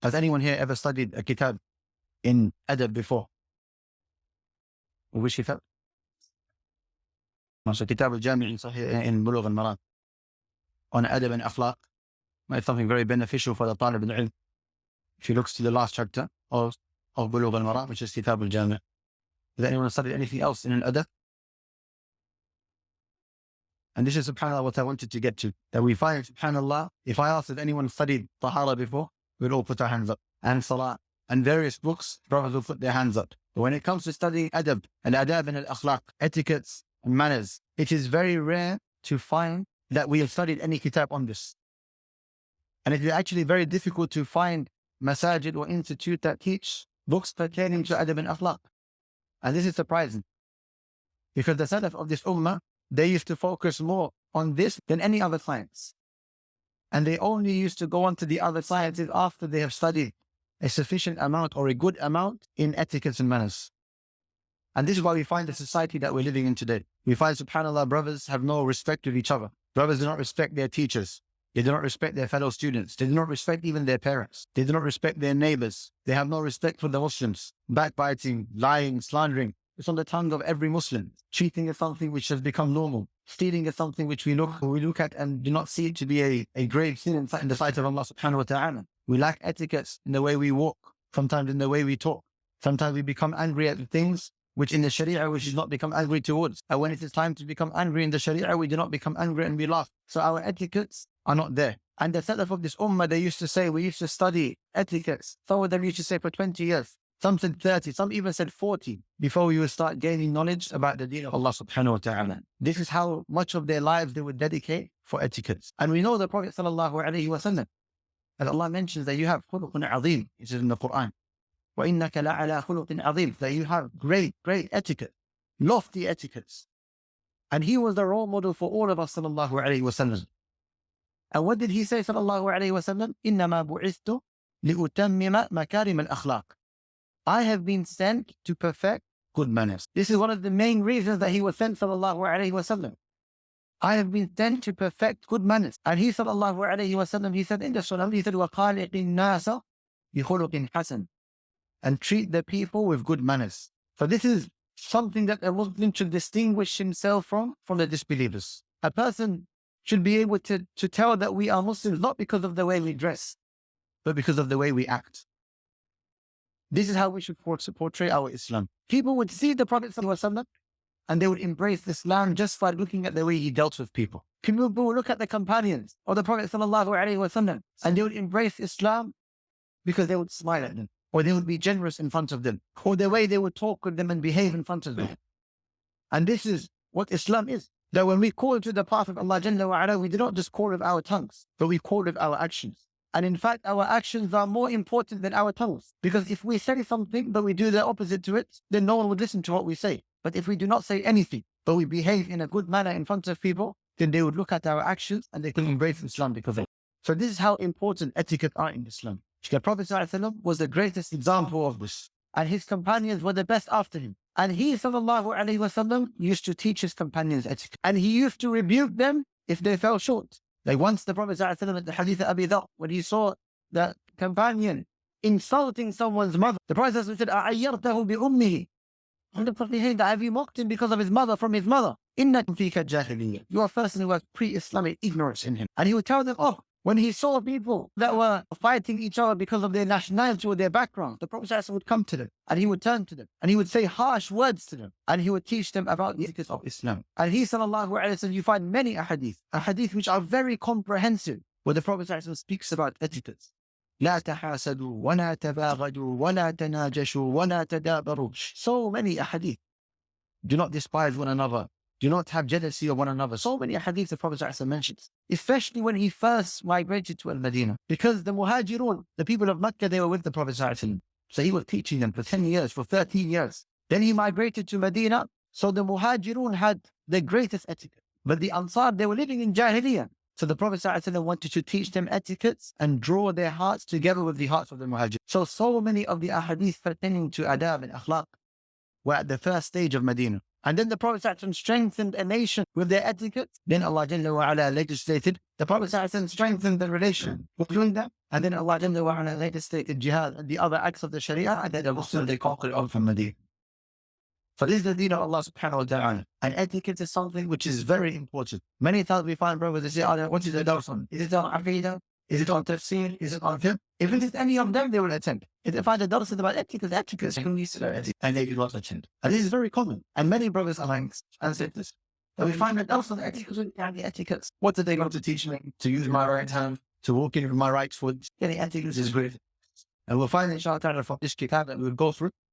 Has anyone here ever studied a kitab in Adab before? Which kitab? So Kitab al-Jami' in Bulugh al-Maram on Adab and Akhlaq. It's something very beneficial for the Talib al-Ilm. If he looks to the last chapter of Bulugh al-Maram, which is Kitab al-Jami'. Has anyone studied anything else in Adab? And this is subhanAllah what I wanted to get to. That we find, subhanAllah, if I asked if anyone studied Tahara before, we'd all put our hands up. And Salah and various books, brothers will put their hands up. But when it comes to studying Adab and Adab and Akhlaq, etiquettes and manners, it is very rare to find that we have studied any kitab on this. And it is actually very difficult to find masajid or institute that teach books pertaining to Adab and Akhlaq. And this is surprising. Because the Salaf of this ummah, they used to focus more on this than any other science. And they only used to go on to the other sciences after they have studied a sufficient amount or a good amount in etiquettes and manners. And this is why we find the society that we're living in today. We find, subhanAllah, brothers have no respect of each other. Brothers do not respect their teachers. They do not respect their fellow students. They do not respect even their parents. They do not respect their neighbors. They have no respect for the Muslims. Backbiting, lying, slandering. It's on the tongue of every Muslim. Cheating is something which has become normal. Stealing is something which we look at and do not see it to be a grave sin in the sight of Allah subhanahu wa ta'ala. We lack etiquette in the way we walk, sometimes in the way we talk. Sometimes we become angry at things which in the Sharia we should not become angry towards. And when it is time to become angry in the Sharia, we do not become angry and we laugh. So our etiquettes are not there. And the Salaf of this ummah, they used to say, we used to study etiquettes. Some of them used to say for 20 years. Some said 30, some even said 40 before we would start gaining knowledge about the deen of Allah subhanahu wa ta'ala. This is how much of their lives they would dedicate for etiquette. And we know the Prophet sallallahu alayhi wa sallam, as Allah mentions that you have khuluqun azim, it is in the Quran. وَإِنَّكَ لَعَلَى خُلُقٍ عَظِيمٍ, that you have great etiquette, lofty etiquettes. And he was the role model for all of us sallallahu alayhi wa sallam. And what did he say sallallahu alayhi wa sallam? إِنَّمَا بُعِثْتُ لِأُتَمِّمَ مَكَارِمَ الْأَخْلَاقِ. I have been sent to perfect good manners. This is one of the main reasons that he was sent, sallallahu alayhi wa sallam. I have been sent to perfect good manners. And he, sallallahu alayhi wa sallam, he said in the Sunnah, he said, وَخَالِقِ النَّاسَ بِخُلُقٍ حَسَنٍ, and treat the people with good manners. So this is something that a Muslim should distinguish himself from the disbelievers. A person should be able to tell that we are Muslims not because of the way we dress, but because of the way we act. This is how we should portray our Islam. People would see the Prophet ﷺ and they would embrace Islam just by looking at the way he dealt with people. People would look at the companions of the Prophet ﷺ and they would embrace Islam because they would smile at them, or they would be generous in front of them, or the way they would talk with them and behave in front of them. And this is what Islam is. That when we call to the path of Allah Jalla wa Ala, we do not just call with our tongues, but we call with our actions. And in fact, our actions are more important than our tongues. Because if we say something, but we do the opposite to it, then no one would listen to what we say. But if we do not say anything, but we behave in a good manner in front of people, then they would look at our actions and they can embrace Islam because of it. So this is how important etiquette are in Islam. The Prophet ﷺ was the greatest example of this. And his companions were the best after him. And he, sallallahu alayhi wa sallam, used to teach his companions etiquette. And he used to rebuke them if they fell short. Like once the Prophet ﷺ at the hadith of Abi Dhar, when he saw the companion insulting someone's mother, the Prophet ﷺ said, أَعَيَّرْتَهُ بِأُمِّهِ. Have you mocked him because of his mother, from his mother? إِنَّكُمْ فِيكَ جَاهِلِيَّةٌ. You are a person who has pre-Islamic ignorance in him. And he would tell them, when he saw people that were fighting each other because of their nationality or their background, the Prophet ﷺ would come to them and he would turn to them and he would say harsh words to them and he would teach them about the etiquette of Islam. And he, sallallahu alayhi wa sallam, you find many ahadith which are very comprehensive, where the Prophet ﷺ speaks about etiquette. لا تحاسدوا ولا تباغضوا ولا تناجشوا ولا تدابروا. So many ahadith. Do not despise one another. Do not have jealousy of one another. So many hadiths the Prophet ﷺ mentions, especially when he first migrated to Al-Madinah. Because the Muhajirun, the people of Mecca, they were with the Prophet ﷺ. So he was teaching them for 10 years, for 13 years. Then he migrated to Medina. So the Muhajirun had the greatest etiquette. But the Ansar, they were living in Jahiliyyah. So the Prophet ﷺ wanted to teach them etiquettes and draw their hearts together with the hearts of the Muhajirun. So many of the ahadith pertaining to Adab and Akhlaq were at the first stage of Medina. And then the Prophet ﷺ strengthened a nation with their etiquette. Then Allah Jalla wa ala legislated. The Prophet ﷺ strengthened the relation between them. And then Allah Jalla wa ala legislated jihad and the other acts of the Sharia. And then the Muslims, they conquered all from Medina. So this is the deen of Allah subhanahu wa ta'ala. And etiquette is something which is very important. Many times we find brothers, they say, oh, what is the dars on? Is it on Aqidah? Is it on tafsir? Is it on fiqh? If it is any of them, they will attend. If they find a dars about etiquette, and they will not attend. And this is very common. And many brothers are like, and said this. That we find a dars on etiquette, the etiquettes. What are they going to teach me? To use my right hand, to walk in with my right foot. Yeah, the etiquette is great. And we'll find inshallah ta'ala from this kitab that we'll go through.